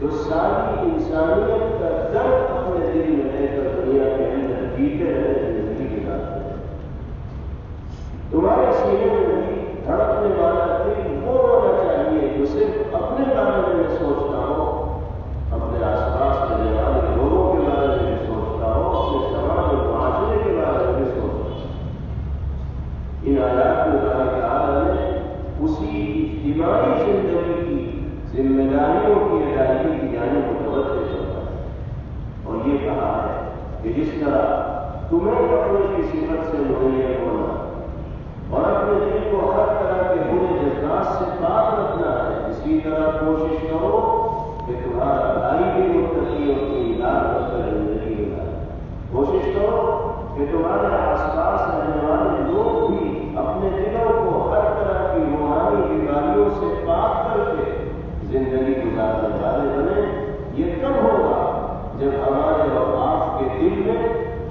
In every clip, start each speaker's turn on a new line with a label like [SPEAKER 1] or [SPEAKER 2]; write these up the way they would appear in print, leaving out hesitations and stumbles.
[SPEAKER 1] جو سارے ساری انسانیت کا درد اپنے دل میں لے کر دنیا کے اندر جیتے رہے، زندگی گزارتے رہے۔ تمہارے سینے میں بھی دھڑکنے والا دل وہ ہونا چاہیے جو صرف اپنے بارے میں سوچتا ہو، اپنے آس پاس رہنے والے لوگوں کے بارے میں سوچتا ہو، اپنے سماج اور معاشرے کے بارے میں سوچتا ہو۔ ان آیات میں اللہ تعالیٰ نے اسی اجتماعی زندگی کی ذمہ داریوں کی ادائیگی کی جانب متوجہ کرتا ہے اور یہ کہا ہے کہ جس طرح تمہیں کپڑے کی صفت سے مہیا ہونا اور اپنے دل کو ہر طرح کے برے جذبات سے پاک رکھنا ہے، اسی طرح کوشش کرو کہ تمہارا بھائی بھی متقی اور دیندار بن کر زندگی گزارے۔ کوشش کرو کہ تمہارے آس پاس رہنے والے لوگ بھی اپنے دلوں کو ہر طرح کی روحانی بیماریوں سے پاک کر کے زندگی گزارنے والے بنے۔ یہ کب ہوگا؟ جب ہمارے اور آپ کے دل میں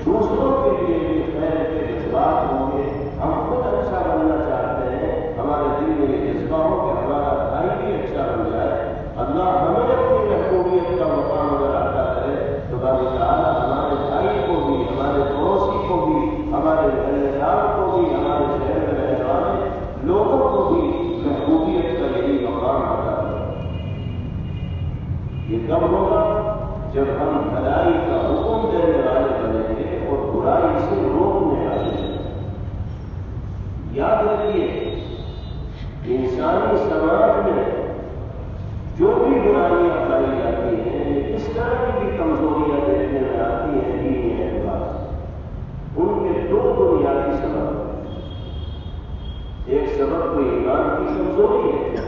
[SPEAKER 1] دوسروں کے لیے بھی خیر کے جذبات ہوں گے۔ ہم خود اچھا بننا چاہتے ہیں، ہمارے دل میں یہ جذبہ ہو کہ ہمارا بھائی بھی اچھا بن جائے۔ اللہ ہمیں اپنی محبوبیت کا مقام اگر عطا کرے تو اللہ تعالیٰ ہمارے بھائی کو بھی، ہمارے پڑوسی کو بھی، ہمارے رشتے دار کو بھی، ہمارے شہر میں رہنے والے لوگوں کو بھی محبوبیت کا یہی مقام عطا کرے۔ یہ کب ہوگا؟ جب ہم بھلائی کا حکم دینے والے بنیں گے اور برائی سے روکنے والے بنیں گے۔ یاد رکھیے، انسانی سماج میں جو بھی برائیاں پائی جاتی ہیں، اس طرح کی بھی کمزوریاں دیکھنے میں آتی ہیں دینی اعتبار سے، ان کے دو بنیادی سبب ہیں۔ ایک سبب تو ایمان کی کمزوری ہے،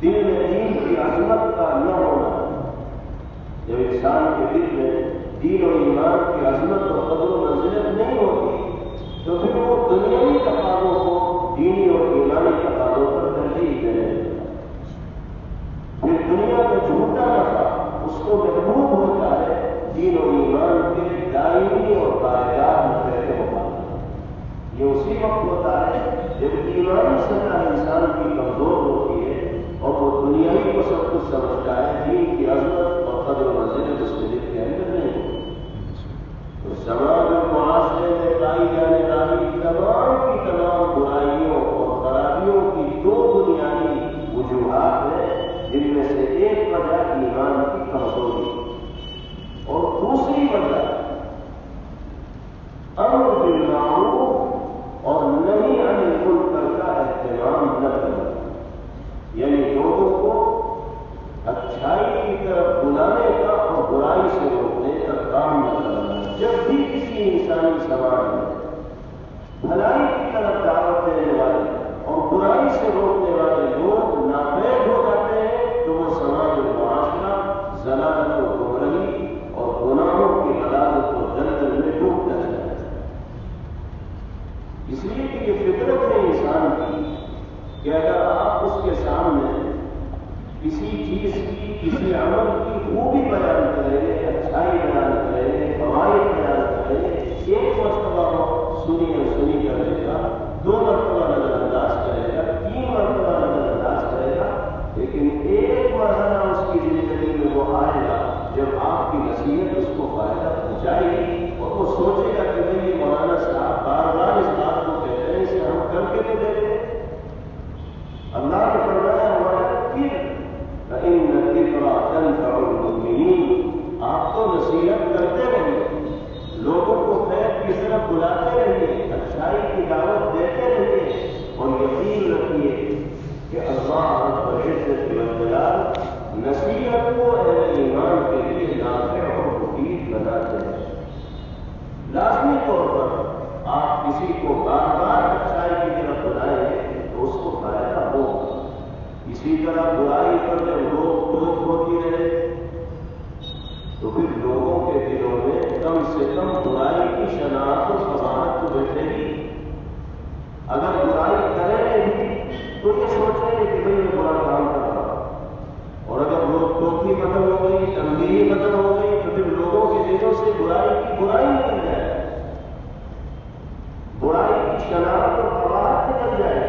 [SPEAKER 1] دل میں دین کی عظمت کا نہ ہونا۔ جب انسان کے دل میں دین اور ایمان کی عظمت اور قدر و منزلت نہیں ہوتی تو پھر وہ دنیاوی تقاضوں کو دینی اور ایمانی تقاضوں پر ترجیح دینے لگتا ہے۔ پھر دنیا کا جھوٹا نفع اس کو محبوب ہوتا ہے دین اور ایمان کے دائمی اور پائیدار نفع کے مقابلے۔ یہ اسی وقت ہوتا ہے جب ایمانی سطح انسان کی کمزور ہوتی ہے اور وہ دنیاوی کو سب کچھ سمجھتا ہے، دین کی عظمت اور قدر و منزلت اس کے دل کے اندر نہیں ہوتی۔ تو سماج اور معاشرے میں پائی جانے والی تمام کی تمام برائیوں اور خرابیوں کی دو بنیادی وجوہات ہیں، جن میں سے ایک وجہ ایمان کی کمزوری اور دوسری وجہ امر بالمعروف اور نہی عن المنکر کا اہتمام نہ کرنا، یعنی لوگوں کو اچھائی کی طرف بلانے کا اور برائی سے روکنے کا کام نہ کرنا۔ جب بھی کسی انسانی سماج میں بھلائی کی طرف دعوت دینے والے اور برائی سے روکنے والے لوگ ناپید ہو جاتے ہیں تو وہ سماج اور معاشرہ ضلالت و گمراہی اور گناہوں کی غلاظت و دلدل میں ڈوب جاتا ہے۔ اس لیے کہ یہ فطرت ہے انسان کی کہ اگر آپ اس کے سامنے کسی چیز کی، کسی عمل کی خوبی بیان کریں، اچھائی بیان کریں، فوائد بیان کریں، ایک مرتبہ سنی کر لے گا، دو مرتبہ نظر انداز کرے گا، تین مرتبہ نظر انداز کرے گا، لیکن ایک مرحلہ اس کی زندگی میں وہ آئے گا جب آپ کی نصیحت اس کو فائدہ پہنچائے گی اور وہ سوچے گا کہ بھائی یہ مولانا صاحب بار بار اس بات کو کہتے ہیں، اسے ہم کر کے تو دیتے ہیں۔ اللہ نے فرمایا فَإِنَّ الذِّكْرَىٰ تَنفَعُ الْمُؤْمِنِينَ، آپ تو نصیحت کرتے رہیے، لوگوں کو خیر کی طرف بلاتے رہیے، اچھائی کی دعوت دیتے رہیے اور یقین رکھیے کہ اللہ رب العزت والجلال نصیحت کو اہل ایمان کے لیے نافع اور مفید بناتے ہیں۔ لازمی طور پر آپ کسی کو بار بار اچھائی کی طرف بلائیں گے تو اس کو فائدہ ہوگا۔ اسی طرح برائی پر جب روک ٹوک ہوتی رہے تو پھر لوگوں کے دلوں میں کم سے کم برائی کی شناخت و سماعت تو بیٹھے گی۔ اگر برائی کریں بھی تو یہ سوچیں گے کہ بھائی یہ برا کام کر رہا، اور اگر روک ٹوک کی ختم ہو گئی، تنبیہ ختم ہو گئی تو پھر لوگوں کے دلوں سے برائی کی برائی نکل جائے، برائی کی شناخت اور قواعد نکل جائے۔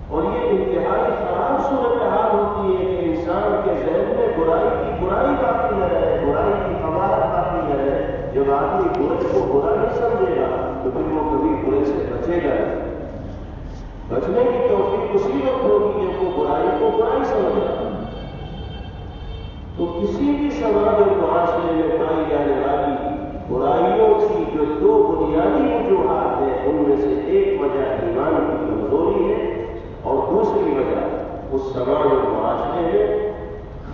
[SPEAKER 1] اور یہ انتہائی خراب صورتحال ہوتی ہے کہ انسان کے ذہن میں برائی آدمی برے کو برا نہیں سمجھے گا تو پھر وہ کبھی برے سے بچے گا نہیں۔ بچنے کی توفیق اسی وقت ہوگی جب وہ برائی کو برائی سمجھے گا۔ تو کسی بھی سماج اور معاشرے میں پائی جانے والی برائیوں کی جو دو بنیادی وجوہات ہیں ان میں سے ایک وجہ ایمان کی کمزوری ہے اور دوسری وجہ اس سماج اور معاشرے میں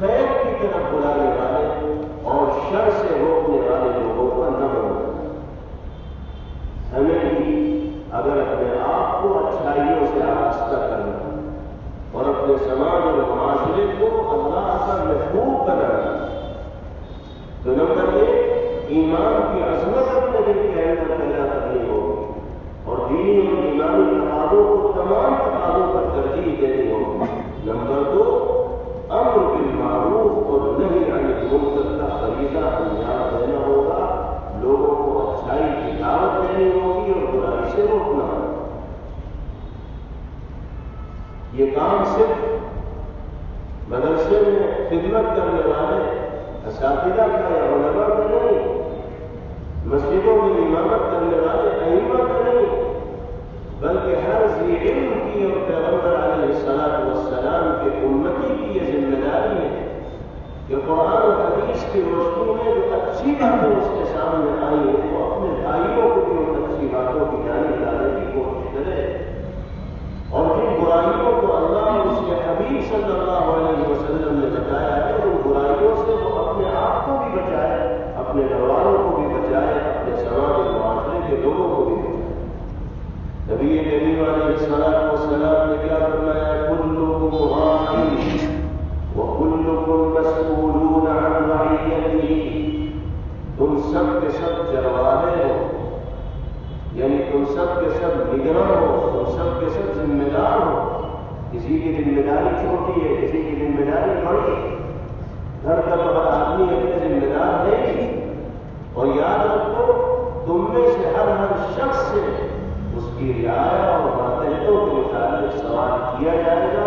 [SPEAKER 1] خیر کی طرف بلانے والے اور شر سے روکنے والے لوگوں کا نہ ہونا۔ ہمیں بھی اگر اپنے آپ کو اچھائیوں سے آراستہ کرنا اور اپنے سماج اور معاشرے کو اللہ کا محبوب بنانا تو نمبر ایک ایمان کی عظمت اپنے دل کے اندر پیدا کرنی ہوگی اور دینی اور ایمانی تقاضوں کو تمام تقاضوں پر ترجیح دینی ہوگی۔ نمبر دو امر بالمعروف اور نہی عن المنکر کا فریضہ انجام دینا ہوگا، لوگوں کو اچھائی کی دعوت دینی ہوگی اور برائی سے روکنا ہوگا۔ یہ کام صرف مدرسے میں خدمت کرنے والے اساتذہ کا یا علماء کا نہیں، مسجدوں میں امامت کرنے والے ائمہ کا نہیں، بلکہ ہر ذی علم کی اور پیغمبر علیہ الصلوۃ والسلام کے امتی کی یہ ذمہ داری ہے کہ قرآن و حدیث کی روشنی میں جو اچھی باتیں اس کے سامنے آئی ہیں وہ اپنے بھائیوں کو بھی ان اچھی باتوں کی جانب لانے کی کوشش کرے اور جن برائیوں کو اللہ اور اس کے حبیب صلی اللہ علیہ وسلم نے بتایا ہے ان برائیوں سے وہ اپنے آپ کو بھی بچائے، اپنے گھر والوں کو بھی بچائے، اپنے سماج اور معاشرے کے لوگوں کو بھی بچائے۔ نبی کریم علیہ الصلوۃ والسلام نے کیا فرمایا؟ کلکم راع وکلکم مسئول عن رعیتہ، تم سب کے سب چروالے ہو، یعنی تم سب کے سب نگراں ہو، تم سب کے سب ذمہ دار ہو۔ کسی کی ذمہ داری چھوٹی ہے، کسی کی ذمہ داری بڑی ہے، گھر کا تو ہر آدمی اپنے ذمہ دار ہے ہی، اور یاد رکھو تم میں سے ہر شخص سے اس کی رعایا اور ماتحتوں کے متعلق سوال کیا جائے گا۔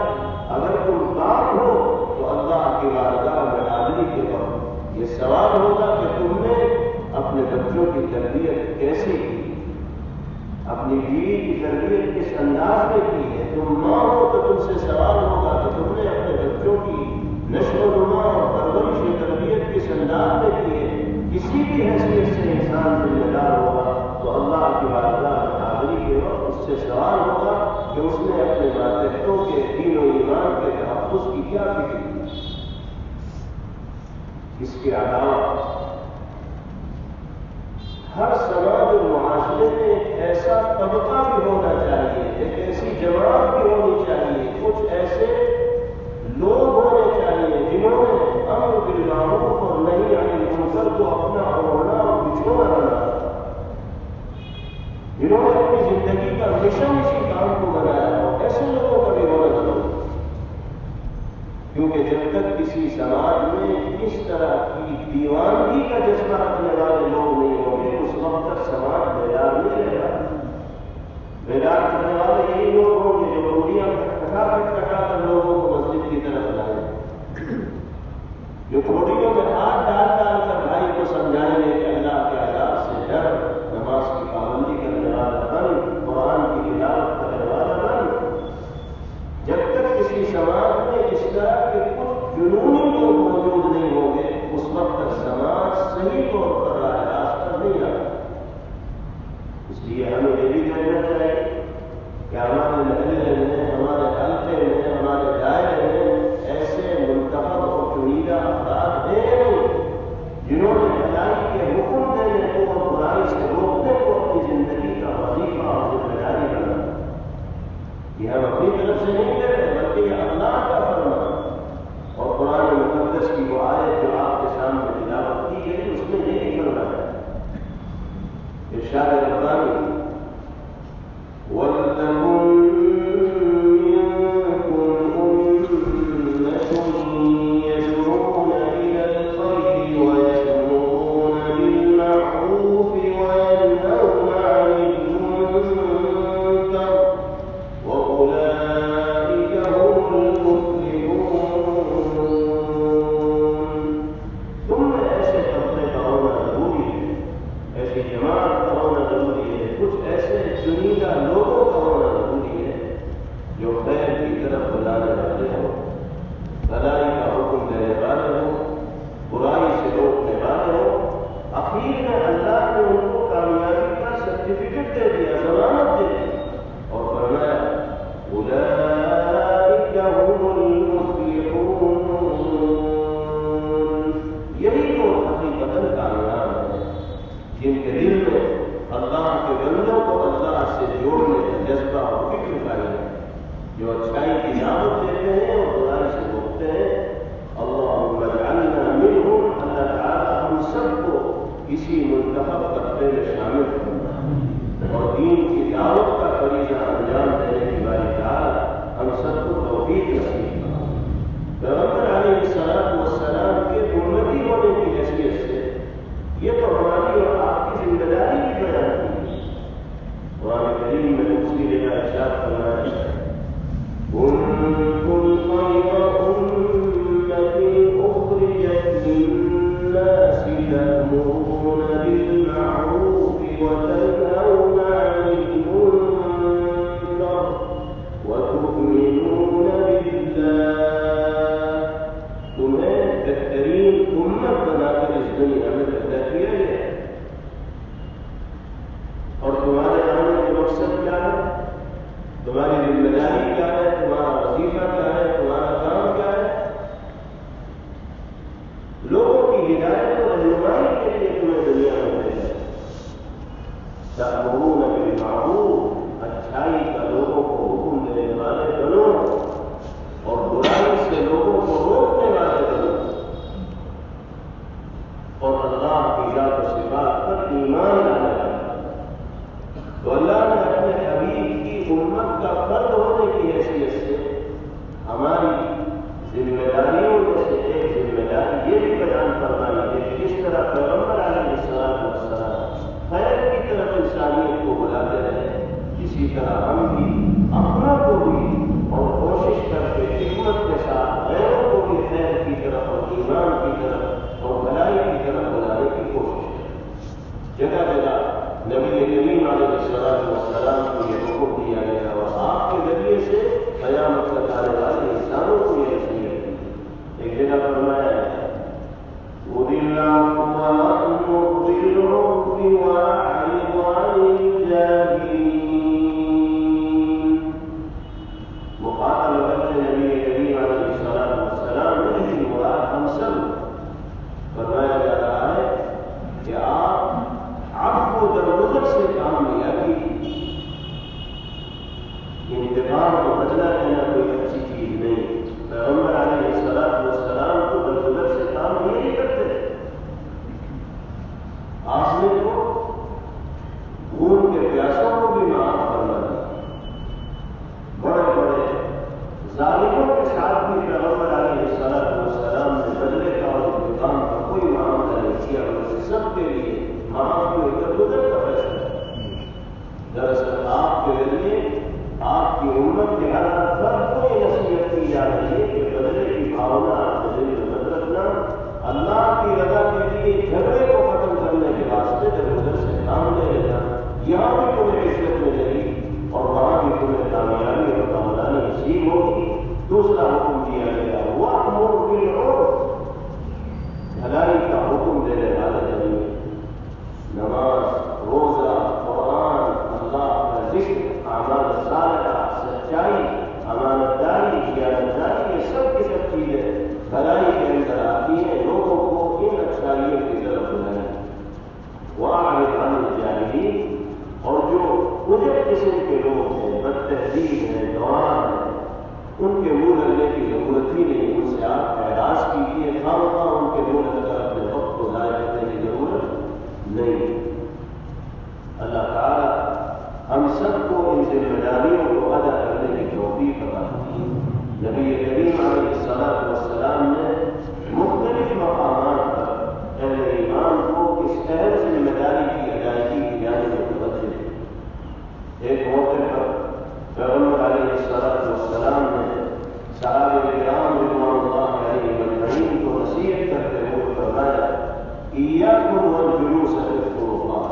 [SPEAKER 1] اگر تم پاک ہو تو اللہ کی بارگاہ میں حاضری کے وقت یہ سوال ہوگا کہ تم نے اپنے بچوں کی تربیت کیسے کی، اپنی بیوی کی تربیت کس انداز میں کی ہے۔ تم ماں ہو تو تم سے سوال ہوگا کہ تم نے اپنے بچوں کی نشو و نما اور پرورش کی تربیت کس انداز میں کی ہے۔ کسی بھی حیثیت سے انسان ذمہ دار ہوگا تو اللہ کی بارگاہ میں حاضری کے وقت اس سے سوال ہوگا کہ اس نے اپنے ماتحتوں کے دین و ایمان کے تحفظ کی کیا فکر کی۔ اس کے علاوہ ہر سماج و معاشرے میں ایک ایسا طبقہ بھی ہونا چاہیے، ایک ایسی جماعت بھی ہونی چاہیے، کچھ ایسے لوگ ہونے چاہیے جنہوں نے امر بالمعروف اور نہی عن المنکر کو اپنا اوڑھنا اور بچھونا بنا، جنہوں نے اپنی زندگی کا مشن اسی کام کو بنایا، اور ایسے لوگوں کا بھی ہونا ضروری ہے، کیونکہ جب تک کسی سماج میں اس طرح کی دیوانگی کا جذبہ رکھنے والے لوگ نہیں ہوں گے اس وقت تک سماج بیدار نہیں رہے گا۔ بیدار کرنے والے یہی لوگ ہوں گے جو روٹیاں کٹا کر لوگوں کو مسجد کی طرف لائیں، جو کھوٹیوں میں ہاتھ ڈال کر بھائی کو سمجھائیں گے کہ اللہ کے عذاب سے ڈر، نماز کی پابندی کرنے والا بن، قرآن کی تلاوت کرنے والا بن۔ جب تک کسی سماج میں اس طرح کے کچھ جنونی لوگ موجود نہیں ہوں گے اس وقت تک سماج صحیح طور پر راہ راست پر نہیں آتا۔ اس لیے ہمیں یہ بھی کہنا چاہیے کہ ہمارے محلے میں، ہمارے حلقے میں، ہمارے دائرے میں ایسے منتخب اور چنیدہ افراد ہیں جنہوں نے بھلائی کے حکم دینے کو اور برائی سے روکنے کو اپنی زندگی کا وظیفہ اور ذمہ داری بنا۔ یہ ہم اپنی طرف سے نہیں کر رہے بلکہ یہ اللہ کا فرمان، اور قرآن مقدس کی وہ آیت جو آپ کے سامنے تلاوت کی گئی اس میں یہی فرمایا ہے۔ ارشاد ربانی وَلْتَكُن مِّنكُمْ أُمَّةٌ يَدْعُونَ إِلَى الْخَيْرِ وَيَأْمُرُونَ بِالْمَعْرُوفِ وَيَنْهَوْنَ عَنِ الْمُنكَرِ وَأُولَٰئِكَ کسی منتخب کرتے میں شامل کرنا اور دین کی دعوت کا فریضہ انجام دینے کی باری تعالیٰ ہم سب کو توفیق نصیب کرنا۔ پیغمبر علیہ الصلوۃ والسلام کے امتی ہونے کی حیثیت سے یہ تو ہماری اور آپ کی ذمہ داری بھی بیان کی ہے۔ قرآن کریم میں دوسری جگہ ارشاد فرمایا ہے كنتم خير أمة أخرجت للناس تأمرون بالمعروف وتنهون عن المنكر وتؤمنون بالله۔ تمہیں بہترین امت بنا کر اس دنیا میں پیدا کیا گیا اور تمہارے آنے کا مقصد کیا ہے، تمہاری ذمہ داری کیا ہے، تمہارا وظیفہ کیا ہے، تمہارا کام کیا ہے؟ لوگوں کی ہدایت اور رہنمائی کے لیے تمہیں دنیا میں بھیجا ہے۔ تأمرون بالمعروف، اچھائی کا لوگوں کو حکم دینے والے بنو اور برائی سے لوگوں کو روکنے والے بنو اور اللہ کی ذات و صفات پر ایمان لانے والے۔ تو اللہ نے اپنے حبیب کی امت کا فرد ہونے کی حیثیت سے ہماری ذمہ داریوں میں سے ایک ذمہ داری یہ بھی بیان فرمائی ہے کہ جس طرح پیغمبر علیہ السلام خیر کی طرف انسانیت کو بلاتے رہے، اسی طرح ہم بھی اپنا کو بھی اور کوشش کر کے حکمت کے ساتھ غیروں کو بھی خیر کی طرف اور ایمان کی طرف اور بھلائی کی طرف بلانے کی کوشش کریں۔ جگہ جگہ نبی کریم علیہ السلام کو یہ حکم دیا گیا اور آپ کے ذریعے سے قیامت تک آنے والے انسانوں کو یہ نصیحت دی۔ ایک جگہ فرمایا ہے قُلِ اللَّهُمَّ أَمُرْ بِالْعُرْفِ وَأَعْرِضْ عَنِ الْجَاهِلِينَ۔ مخاطب کرتے نبی کریم علیہ السلام نے مراد ہم سب فرمایا جا رہا ہے کہ آپ عفو و درگزر سے کام لیا کہ انتقام کو بدلا لینا کوئی اچھی چیز نہیں۔ پیغمبر علیہ السلام کو درگزر سے کام نہیں کرتے، آپ نے تو بھون کے پیاسوں کو بھی معاف کرنا دیا۔ بڑے بڑے ظالموں کے ساتھ بھی پیغمبر علیہ السلام نے بدلے کا اور انتقام کا کوئی معاملہ نہیں کیا، بلکہ سب کے لیے معاف کی درگزر کا فیصلہ۔ دراصل آپ کے ذریعے آپ کی امت کے ہر فرد کو یہ نصیحت کی جا رہی ہے کہ بدلے کی بھاونا آپ کے دل میں مت رکھنا، اللہ کی رضا کے لیے جھگڑے کو ختم کرنے کے واسطے درگزر سے کام لے لینا۔ یہاں بھی تمہیں عزت ملے گی اور وہاں بھی تمہیں کامیابی اور کامرانی نصیب ہوگی۔ دوسرا حکم دیا گیا وَأْمُرْ بِالْعُرْفِ، بھلائی کا حکم دینے والے بنیے۔ نماز، روزہ، قرآن، اللہ کا ذکر، اعمال صالحہ، سچائی، امانت داری، خیانتداری، یہ سب کی سب چیزیں بھلائی کے اندر آتی ہیں۔ لوگوں کو ان اچھائیوں کی طرف بلائیں۔ وَأَعْرِضْ عَنِ الْجَاهِلِينَ، اور جو اجڑ قسم کے لوگ ہیں، بد تہذیب ہیں، گنوار ہیں، ان کے منہ لگنے کی ضرورت ہی نہیں۔ ان سے آپ اعراض کیجیے، خواہ ان کے منہ لگ کر اپنے وقت کو ضائع کرنے کی ضرورت نہیں۔ اللہ تعالیٰ ہم سب کو ان ذمہ داریوں کو ادا کرنے کی توفیق عطا فرمائے۔ نبی کریم علیہ السلام نے مختلف مقامات پر اہل ایمان کو اس اہم ذمہ داری کی ادائیگی کی جانب متوجہ کیا۔ ایک موقع پر پیغمبر علیہ السلام نے صحابہ کرام رضوان اللہ علیہم اجمعین کو نصیحت کرتے ہوئے فرمایا ایاکم والجلوس فی الطرقات۔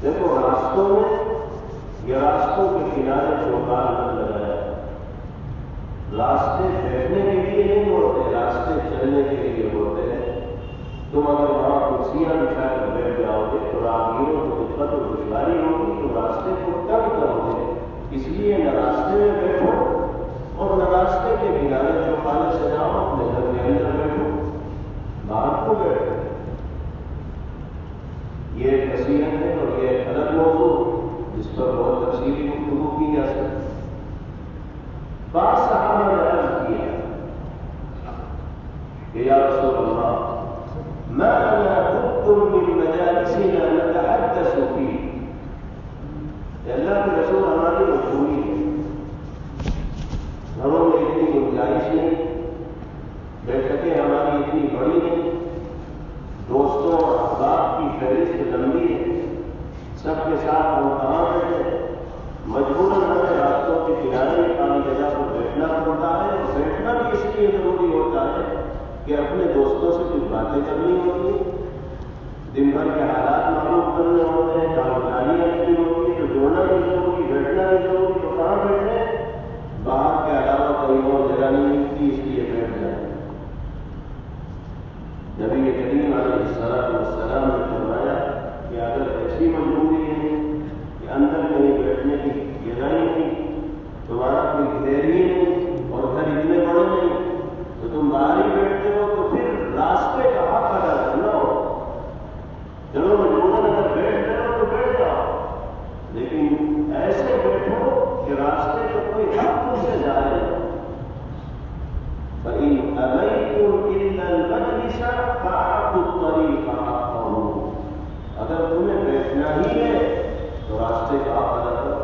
[SPEAKER 1] دیکھو راستوں میں، یہ راستوں کے کنارے چوپال نہ لگایا، راستے بیٹھنے کے لیے نہیں ہوتے، راستے چلنے کے لیے ہوتے ہیں۔ تم اگر وہاں کرسیاں بچھا کر بیٹھ جاؤ گے تو راہگیروں کو دقت و دشواری ہوگی، تو راستے کو تنگ کرو گے۔ اس لیے نہ راستے میں بیٹھو اور نہ راستے کے کنارے چوپالے سے جاؤ، اپنے گھر کے اندر بیٹھو، باہر کو بیٹھو۔ یہ ایک نصیحت ہے اور یہ ایک الگ موضوع جس پر بہت تفصیلی گفتگو کی جا سکتی۔ بعض صحابہ نے عرض کیا کہ یا رسول اللہ، ما لنا بد من مجالسنا نتحدث فيه. اللہ کے رسول ہماری مجبوری ہے، گھروں میں اتنی گنجائش نہیں، بیٹھکیں ہماری اتنی بڑی نہیں، دوستوں اور احباب کی فہرست لمبی ہے، سب کے ساتھ ہم کہاں بیٹھے، مجبوراً ہمیں راستوں کے کنارے خالی جگہ پر بیٹھنا پڑتا ہے، اور بیٹھنا بھی اس لیے ضروری ہوتا ہے کہ اپنے دوستوں سے کچھ باتیں کرنی ہوتی ہیں، دن بھر کے حالات معلوم کرنے ہوتے ہیں، کاروباریاں کرنی ہوتی ہیں، تو جوڑنا بھی ضروری، بیٹھنا بھی ضروری، تو کہاں بیٹھے، باہر کے علاوہ کہیں اور جگہ نہیں ملتی، اس لیے بیٹھ جائیں۔ نبی کریم علیہ السلام نے فرمایا کہ اگر ایسی مجبوری ہے کہ اندر کہیں بیٹھنے کی جگہ ہی نہیں، تمہارا کوئی گھر ہی نہیں اور گھر اتنے بڑے نہیں، تو تم باہر ہی بیٹھتے ہو، تو پھر راستے کا حق ادا کرنا ہو۔ چلو مجبوراً اگر بیٹھ رہے ہو تو بیٹھ جاؤ، لیکن ایسے بیٹھو کہ راستے کا کوئی حق تم سے ظاہر نہ ہو۔ فَإِنْ أَبَيْتُمْ إِلَّا الْمَجْلِسَ فَأَعْطُوا الطَّرِيقَ حَقَّهُ۔ اگر تمہیں بیٹھنا ہی ہے تو راستے کا حق ادا کرو۔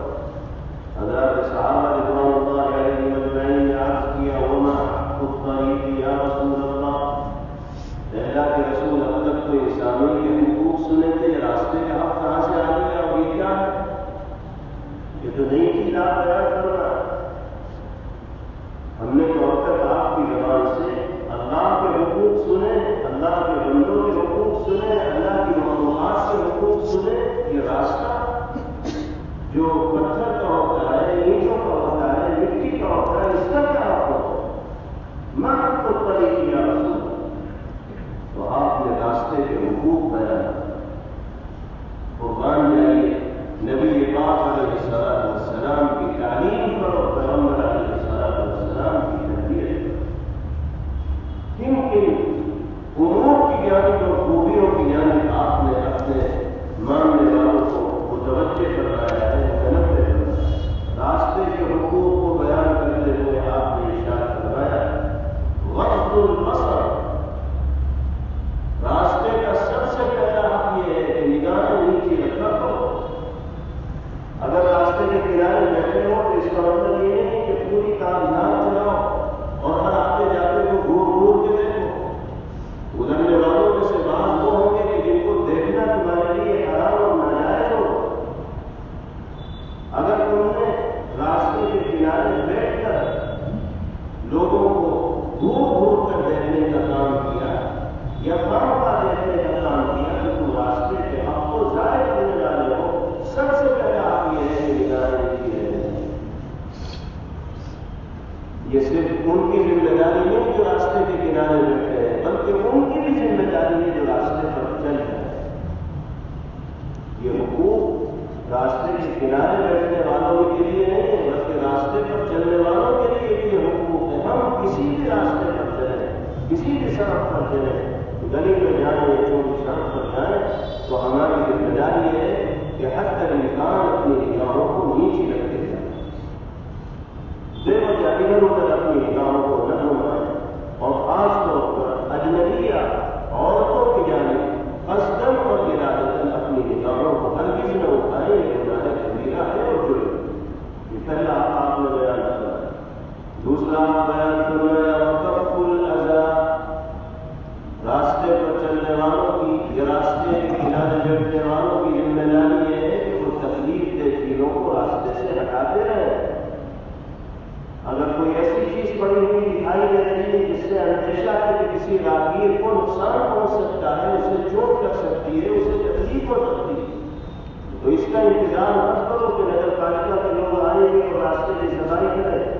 [SPEAKER 1] حضرات صحابہ رضوان اللہ علیہم اجمعین نے عرض کیا، وَمَا حَقُّ الطَّرِيقِ یا رسول اللہ، اللہ کے رسول اب تک تو انسانوں کے حقوق سنے تھے، راستے کا حق کہاں سے آ گیا، اور یہ کیا ہے، یہ تو نئی چیز آپ بیان کر رہا ہے۔ ہم نے تو اب تک آپ کی زبان سے اللہ کے حقوق سنے، اللہ کے بندوں کے حقوق سنے، اللہ کی مخلوقات کے حقوق سنے، یہ راستہ جو پتھر کا ہوتا ہے، اینٹوں کا ہوتا ہے، مٹی کا ہوتا ہے، اس کا کیا حق ہوتا ہے؟ میں آپ کو طریق یا رسول، تو آپ نے راستے کے حقوق بیان قربان جائیے نبی پاک علیہ السلام کی تعلیم پر اور پیغمبر علیہ السلام کی تربیت پر۔ کن امور کی جانب اور خوبیوں کی جانب آپ نے اپنے ماننے والوں کو متوجہ کروایا ہے، متنبہ کروایا ہے۔ راستے کے حقوق کو بیان کرتے ہوئے آپ نے ارشاد فرمایا، غض البصر، راستے کا سب سے پہلا حق یہ ہے کہ نگاہیں نیچے رکھا کرو۔ اگر راستے کے کنارے بیٹھے ہو تو اس کا مطلب یہ نہیں کہ پوری کائنات چلاؤ اور ہر آتے جاتے کو گھور گھور کے دیکھو۔ گزرنے والوں میں سے بعض وہ ہوں گے کہ جن کو دیکھنا تمہارے لیے حرام اور ناجائز ہو۔ اگر تم نے راستے کے کنارے بیٹھ کر لوگوں کو گھور گھور کر دیکھنے کا کام کیا یا خامخواہ دیکھنے کا کام کیا تو تم راستے کے حق کو ضائع کرنے والے ہو۔ سب سے پہلا حق یہ ہے کہ نگاہیں نیچی رہے۔ یہ صرف ان کی ذمہ داری نہیں جو راستے کے کنارے بیٹھے ہیں، بلکہ ان کی بھی ذمہ داری ہے جو راستے پر چل رہے ہیں۔ یہ حقوق راستے کے کنارے بیٹھنے والوں کے لیے نہیں ہے، بلکہ راستے پر چلنے والوں کے لیے بھی یہ حقوق ہے۔ ہم کسی بھی راستے پر چلیں، کسی بھی سڑک پر چلیں، گلی میں جائیں یا چوری سڑک پر جائیں، تو ہماری ذمہ داری ہے کہ حد الامکان اپنی نگاہوں کو نیچے رکھتے جائیں، بے وجہ ادھر ادھر اپنی نگاہوں کو نہ گھمائیں، اور خاص طور پر اجنبیہ عورتوں کی جانب قصداً اور ارادتاً اپنی نگاہوں کو ہرگز نہ اٹھائیں، یہ گناہ کبیرہ ہے اور جرم۔ یہ پہلا آپ نے بیان کیا۔ دوسرا بیان فرمایا وکف الاذی، راستے پر چلنے والوں کی یا راستے کے کنارے بیٹھنے والوں کی ذمہ داری یہ ہے کہ وہ تکلیف دہ چیزوں کو راستے سے ہٹاتے رہیں۔ اگر کوئی ایسی چیز پڑی ہوئی دکھائی دے رہی ہے جس سے اندیشہ ہے کہ کسی راہگیر کو نقصان پہنچ سکتا ہے، اسے چوٹ لگ سکتی ہے، اسے تکلیف ہو سکتی ہے، تو اس کا انتظار مت کرو کہ نگر پالکا کے لوگ آئیں گے اور راستے کی صفائی کریں۔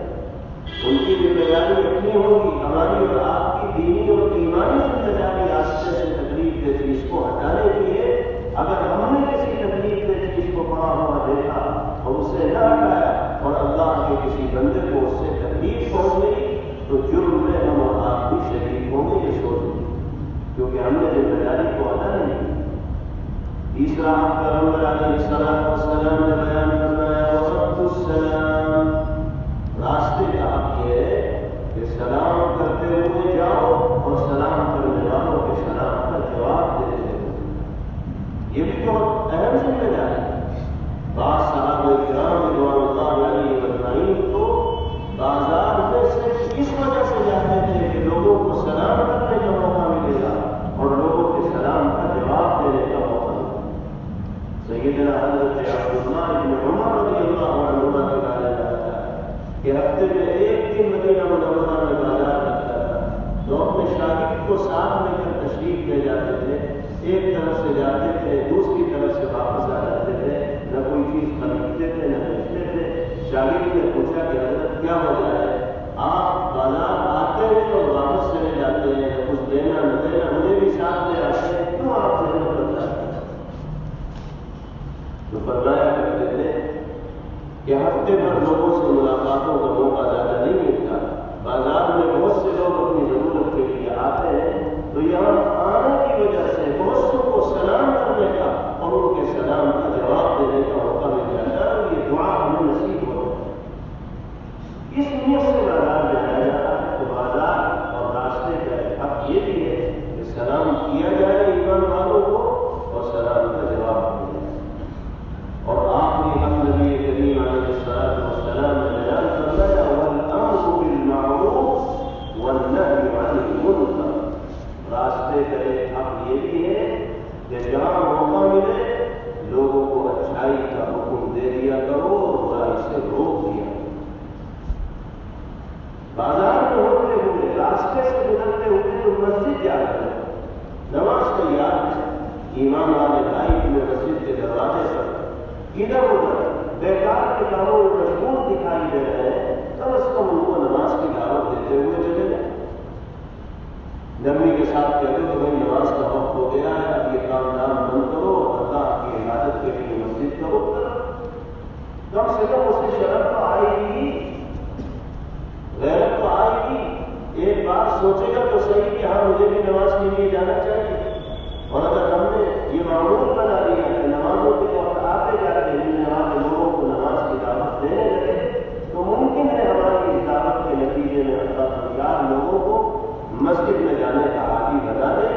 [SPEAKER 1] ان کی ذمہ داری اپنی ہوگی، ہماری اور آپ کی دینی اور ایمانی ذمہ داری راستے سے تکلیف دہ چیز کو ہٹانے کی ہے۔ اگر ہم نے کسی تکلیف دہ چیز کو پڑا ہوا دیکھا اور اسے نہ ہٹایا اور اللہ کے کسی بندے کو اس سے تکلیف پہنچ گئی تو جرم میں ہم اور آپ بھی شریک ہوں گے، یہ سوچ لیں، کیونکہ ہم نے ذمہ داری کو ادا نہیں کی۔ تیسرا پیغمبر علیہ السلام نے بیان فرمایا ورد السلام، راستے کا حق یہ ہے کہ سلام کرتے ہوئے جاؤ اور سلام کرنے والوں کے سلام کا جواب کو ساتھ لے کر تشریف لے جاتے تھے، ایک طرف سے جاتے تھے دوسری طرف سے واپس آ جاتے تھے، نہ کوئی چیز خریدتے تھے نہ بیچتے تھے۔ شاگرد نے پوچھا کہ حضرت کیا وجہ ہے، آپ بازار آتے ہیں اور واپس چلے جاتے ہیں، کچھ دینا نہ دینا، مجھے بھی ساتھ لے آتے ہیں، کیوں آپ سے نہیں بتاتے؟ تو فرمایا کرتے تھے کہ ہفتے بھر لوگوں سے ملاقاتوں کا موقع زیادہ نہیں ملتا، بازار میں بہت سے لوگ اپنی ضرورت کے لیے آتے ہیں، تو یہاں آنے کی وجہ سے بہت سے کو سلام کرنے کا اور ان کے سلام کا جواب دینے کا موقع مل جاتا ہے، اور یہ دعا ہمیں نصیب ہو جاتی ہے۔ اس نیت سے بازار میں آیا جاتا ہے، تو بازار اور راستے کا حق یہ بھی ہے کہ سلام کیا جائے ایمان والوں کو اور سلام کا جواب دیا جائے۔ اور آخری حق نبی کریم علیہ الصلوۃ والسلام نے بیان فرمایا والامر بالمعروف والنهی عن المنکر۔ راستے کا ایک حق یہ بھی ہے کہ جہاں موقع ملے لوگوں کو اچھائی کا حکم دے دیا کرو اور برائی سے روک دیا کرو۔ بازار میں ہوتے ہوئے راستے سے گزرتے ہوئے تو مسجد جا کر نماز تیار ہے، ایمان والے بھائی تمہیں مسجد کے دروازے پر ادھر ادھر بیکار کے کاموں میں مشغول دکھائی دے رہے ہیں، کم از کم ان کو نماز کی دعوت دیتے ہوئے چلے جائیں، نرمی کے ساتھ کہتے کہ بھائی نماز کا وقت ہو گیا ہے، اب یہ کام دام بند کرو، اللہ کی عبادت کے لیے مسجد کا رخ کرو۔ کم سے کم اس کی شرم تو آئے گی، غیرت تو آئے گی، ایک بار سوچے گا تو صحیح کہ ہاں مجھے بھی نماز کے لیے جانا چاہیے۔ اور اگر ہم نے یہ معمول بنا لیا کہ نمازوں کے وقت آتے جاتے ملنے والے لوگوں کو نماز کی دعوت دینے لگے، تو ممکن ہے ہماری اس دعوت کے نتیجے میں اللہ لوگوں کو مسجد میں جانے کا عادی بنا دے۔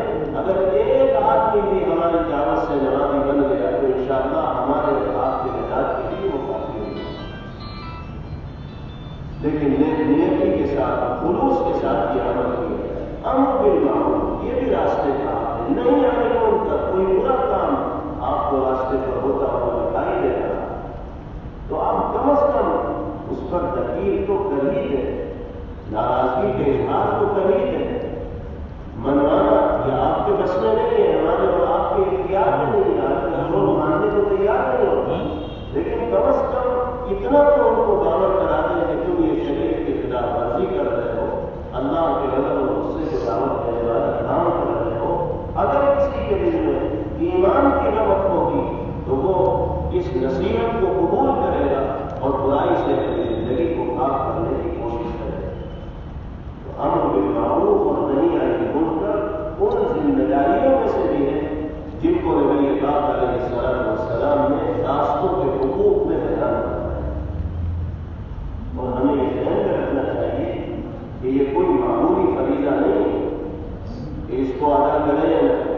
[SPEAKER 1] اگر ایک آدمی بھی ہماری دعوت سے نمازی بن گیا تو انشاءاللہ ہمارے آپ کے نجات کے لیے وہ کافی ہوگی۔ لیکن نیکی کے ساتھ خلوص کے ساتھ یہ عمل کیا جائے، امر بالمعروف یہ بھی راستے کا ہے، نہیں آنے کو ان کا کوئی برا کام آپ کو راستے پر ہوتا ہوا دکھائی دے رہا تو آپ کم از کم اس پر تقریر تو کر ہی دیں، ناراضگی کے اظہار تو کر ہی دیں۔ منوانا یہ آپ کے بس میں نہیں ہے، ہمارے اور آپ کے اختیار میں نہیں ہے، آپ لوگ ماننے کو تیار نہیں ہوتے، لیکن کم از کم اتنا تو ان کو باور کرا دیں کہ تم یہ شریعت کی خلاف ورزی کر رہے ہو، اللہ کے غضب اور غصے کو دعوت دینے والا کام کر رہے ہو۔ اگر کسی کے دل میں ایمان کی رغبت ہوگی تو وہ اس نصیحت کو قبول کرے گا اور برائی سے اپنی زندگی کو پاک کرنے کی کوشش کرے گا۔ تو امر بالمعروف اور نہی عن المنکر ان ذمہ داریوں میں سے بھی ہے جن کو نبی پاک علیہ الصلوۃ والسلام نے راستوں کے حقوق میں بیان کیا ہے، اور ہمیں یہ ذہن میں رکھنا چاہیے کہ یہ کوئی معمولی فریضہ نہیں ہے کہ اس کو ادا کریں یا نہ کریں،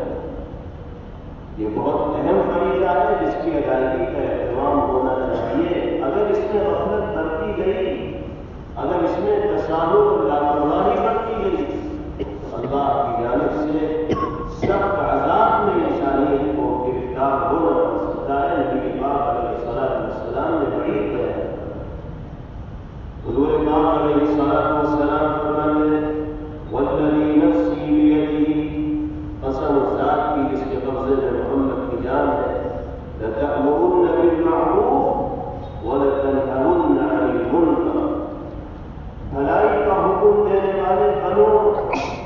[SPEAKER 1] یہ بہت اہم فریضہ ہے جس کی ادائیگی کا اہتمام ہونا چاہیے۔ اگر اس میں غفلت برتی گئی، اگر اس میں تساہل اور لاپرواہی برتی گئی تو اللہ کی جانب سے سخت عذاب میں انسانیت کو گرفتار ہونا پڑ سکتا ہے۔ نبی پاک علیہ الصلوۃ والسلام نے بڑی بیان حضور پاک علیہ الصلوۃ والسلام فرماتے ہیں والذی نفسی بیدہ، قسم اس ذات کی جس کے قبضے میں محمد کی جان ہے، لتأمرن بالمعروف ولتنہون عن المنکر، بھلائی کا حکم دینے والے بنو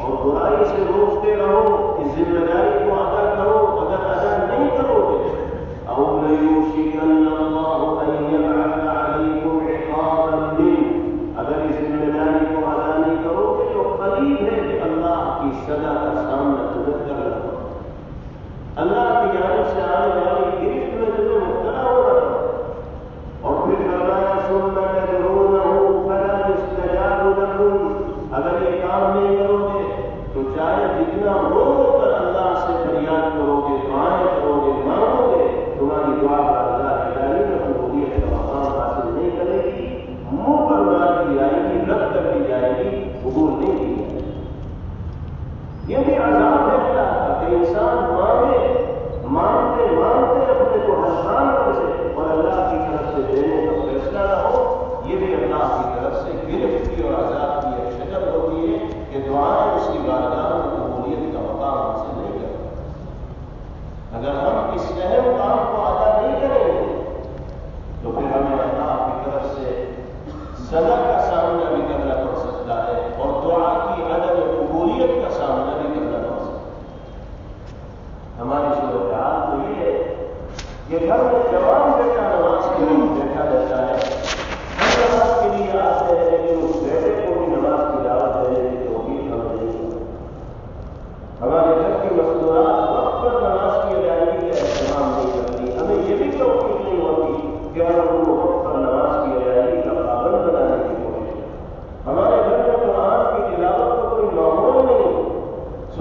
[SPEAKER 1] اور برائی سے روکتے رہو، اس ذمہ داری کو ادا کرو، اگر ادا نہیں کرو گے او لیوشکن اللہ ان یبعث علیکم عقابا منہ، اگر اس ذمہ داری کو ادا نہیں کرو گے تو قریب ہے کہ اللہ کی سزا کا سامنا تمہیں کرنا پڑے، اللہ کی جانب سے آنے والی گرفت میں تمہیں مبتلا ہونا پڑے۔ اور پھر فرمایا ثم تدعونہ فلا یستجاب لکم، اگر یہ کام نہیں کرو گے تو چاہے جتنا رو کر اللہ سے فریاد کرو گے، دعائیں کرو گے، مانگو گے، تمہاری دعا بارگاہ الہی میں قبولیت کا مقام حاصل نہیں کرے گی، منہ پر مار دی جائے گی، رد کر دی جائے گی، قبول نہیں کی جائے گی۔ یہ بھی عذاب ہے اللہ کا کہ انسان مانگتے اپنے کو ہلکان کر سے اور اللہ کی طرف سے دینے کا فیصلہ نہ ہو، یہ بھی اللہ کی طرف سے گرفت کی اور عذاب کی ایک شکل ہوتی ہے کہ دعائیں اس کی بارگاہ میں قبول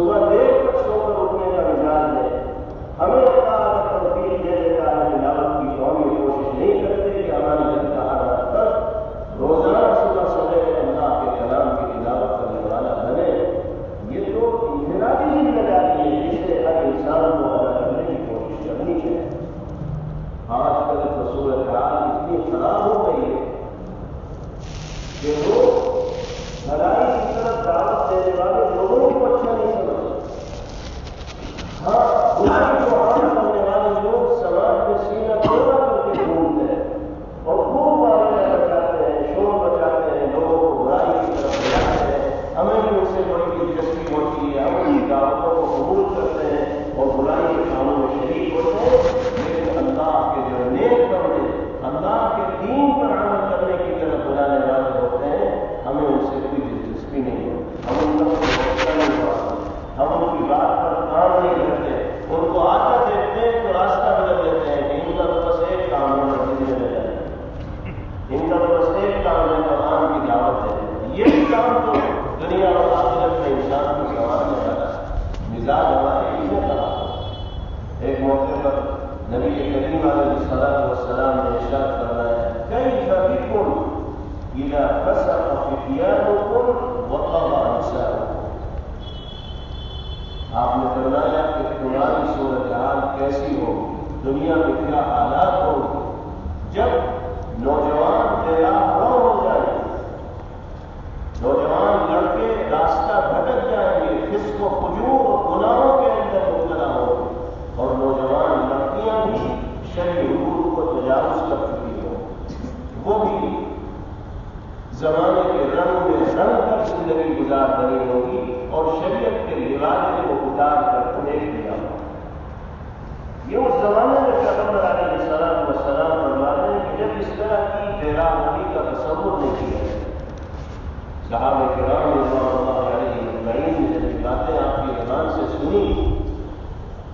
[SPEAKER 1] صبح دیر تک سو کر اٹھنے کا مزاج ہے، ہمیں توفیق دے دیتا ہے تلاوت کی، تو ہم یہ کوشش نہیں کرتے کہ ہماری دل کا ہر وقت روزانہ صبح سویرے اللہ کے کلام کی تلاوت کرنے والا بنے۔ یہ تو انفرادی ذمہ داری ہے جسے ہر انسان کو ادا کرنے کی کوشش کرنی ہے۔ آج کل تو صورتحال اتنی خراب ہو گئی ہے کہ لوگ بھلائی کی طرف دعوت دینے والے لوگوں کو اچھا نہیں سمجھتے، ہاں برائی کو عام کرنے والے لوگ سماج میں سینہ توڑا کر کے ڈھونڈتے ہیں اور خوب واقعہ بچاتے ہیں، شور بچاتے ہیں، لوگوں کو برائی کی طرف بلاتے ہیں۔ ہمیں بھی ان سے بڑی دلچسپی ہوتی ہے، ہم ان کی دعوتوں کو قبول کرتے ہیں اور برائی کے کاموں میں شریک ہوتے ہیں، لیکن اللہ کے جو نیک بندے اللہ کے دین پر عمل کرنے کی طرف بلانے والے ہوتے ہیں، ہمیں ان سے کوئی دلچسپی نہیں ہوتی، ہم ان کا کوئی وقت نہیں ہوتا، ہم ان کی بات پر کام نہیں کرتے، ان کو آتا دیکھتے ہیں تو راستہ بدل لیتے ہیں کہ ان کا تو بس ایک کام ہے مسجد میں جائے، ان کا تو بس ایک کام ہے قرآن کی دعوت ہے۔ یہ کام تو دنیا اور آخرت میں انسان کو سنوارنے والا مزاج ہمارے لیے خراب ہے۔ ایک موقع پر نبی کریم علیہ الصلوۃ والسلام نے ارشاد فرمایا کیف بکم اذا فسق فتیانکم وطغى نساؤکم، آپ نے فرمایا کہ تمہاری صورتحال کیسی ہو، دنیا میں کیا حالات ہوں جب نوجوان بے راہ رو ہو جائیں، نوجوان لڑکے راستہ بھٹک جائیں گے، فسق و فجور اور گناہوں کے اندر مبتلا ہوں گے، اور نوجوان لڑکیاں بھی شرعی حدود کو تجاوز کر چکی ہوں، وہ بھی زمانے کے رنگ میں رنگ کر زندگی گزار رہی ہوگی اور شریعت کے لبادے کو اتار کر انہیں دیا ہوگا۔ یہ اس زمانے میں پیغمبر علیہ الصلوۃ والسلام فرماتے ہیں کہ جب اس طرح کی بے راہی کا تصور نہیں کیا ہے، صحابہ کرام رضوان اللہ علیہ اجمعین نے جب باتیں آپ کی زبان سے سنی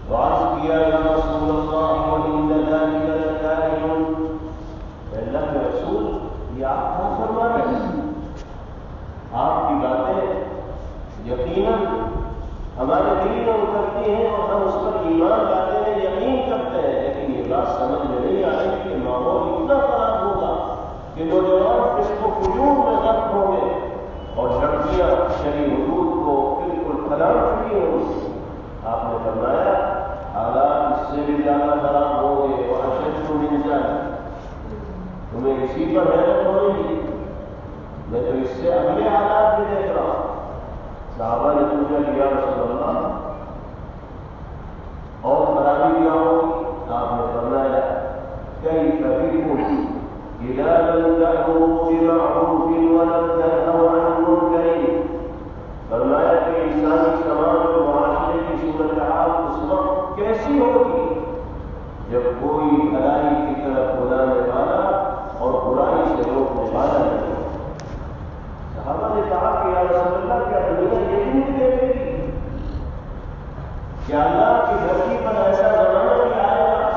[SPEAKER 1] تو عرض کیا یا رسول اللہ وإن ذلك لكائن، اللہ کے رسول یہ آپ کیا فرما رہے ہیں؟ آپ کی باتیں یقیناً ہمارے دل میں اترتی ہیں اور ہم اس پر ایمان لاتے ہیں، یقین کرتے ہیں، لیکن یہ بات سمجھ میں نہیں آ رہی کہ ماحول اتنا خراب ہوگا کہ نوجوان فسق و فجور میں غرق ہوں گے اور لڑکیاں شرعی حدود کو بالکل پھیلا چکی ہوں۔ آپ نے فرمایا حالات اس سے بھی زیادہ خراب ہوں گے اور اشد من ذلک، تمہیں اسی پر حیرت ہو رہی ہے، میں تو اس سے اگلے حالات بھی دیکھ رہا ہوں۔ صحابہ نے پوچھا کہ یا رسول اللہ اور خرابی کیا ہوگی؟ آپ نے فرمایا کیف بکم اذا لم تأمروا بمعروف ولم تنهوا عن منکر، فرمایا کہ انسانی سماج اور معاشرے کی صورتحال اس وقت کیسی ہوگی جب کوئی بھلائی کی طرف بلانے والا اور برائی سے روکنے والا نہیں ہو۔ صحابہ نے کہا کہ یا رسول اللہ کیا دنیا یہ بھی دیکھے گی؟ کیا اللہ کی دھرتی پر ایسا زمانہ بھی آئے گا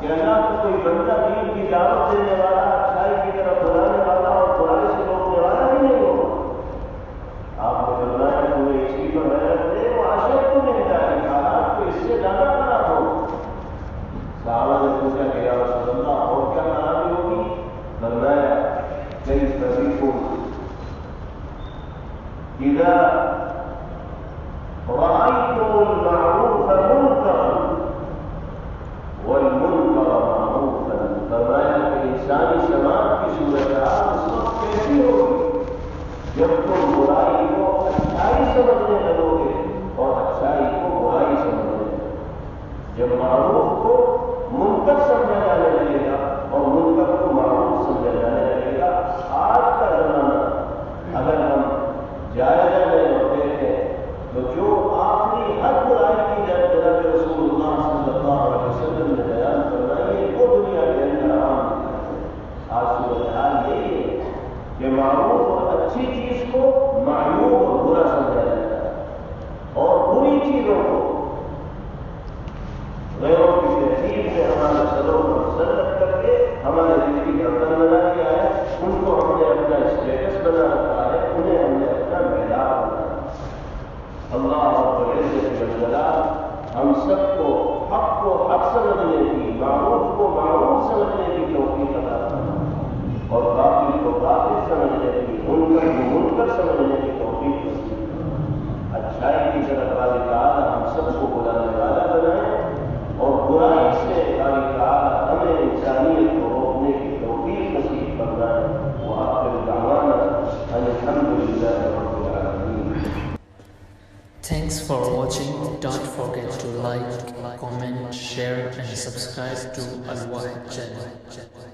[SPEAKER 1] کہ اللہ کو کوئی بندہ دین کی دعوت دینے والا، اچھائی کی طرف بلانے والا اور برائی سے روکنے والا بھی نہیں ہوگا؟ آپ نے فرمایا تمہیں اسی پر حیرت ہے، وہ اشد من ذلک، حالات کو اس سے زیادہ خراب ہو۔ صحابہ نے پوچھا کہ یا رسول اللہ اور کیا خرابی ہوگی؟ فرمایا کیف بکم اذا رأيتم المعروف منکرا والمنکر معروفا، فرمایا کہ انسانی سماج کی صورتحال اس وقت کیسی ہوگی جب تم برائی کو اچھائی سمجھنے لگو گے اور اچھائی کو برائی سمجھنے لگو گے، جب معروف کو منکر سمجھا جانے لگے گا اور منکر کو معروف سمجھا جانے لگے گا۔ آج کا زمانہ اگر ہم جائزہ لیں اور دیکھیں تو جو آخری ہر برائی کی جناب رسول اللہ صلی اللہ علیہ وسلم نے بیان فرمائی ہے وہ دنیا کے اندر عام ہے۔ آج صورتحال یہی ہے کہ معروف اور اچھی چیز کو معیوب اور برا سمجھا جاتا ہے اور بری چیزوں کو غیروں کی تہذیب سے ہمارے سروں پر مسلط کر کے ہمارے دل کی دھڑکن بنا دیا ہے، ان کو ہم نے اپنا اسٹیٹس بنا رکھا ہے، انہیں ہم نے اپنا معیار بنا رکھا ہے۔ اللہ رب ہم سب کو حق سمجھنے کی، معروف کو معروف سمجھنے کی توفیق عطا فرمائے اور باطل کو باطل سمجھنے کی، منکر کو منکر سمجھنے کی توفیق نصیب فرمائے۔ اچھائی کی طرف باری تعالیٰ ہم سب کو بلانے والا بنائے اور برائی سے باری تعالیٰ ہمیں انسانیت کو روکنے کی توفیق نصیب فرمائے۔ وآخر دعوانا ان الحمد للہ رب العالمین۔
[SPEAKER 2] Thanks for watching. Don't forget to like, comment, share and subscribe to Al Wahid channel.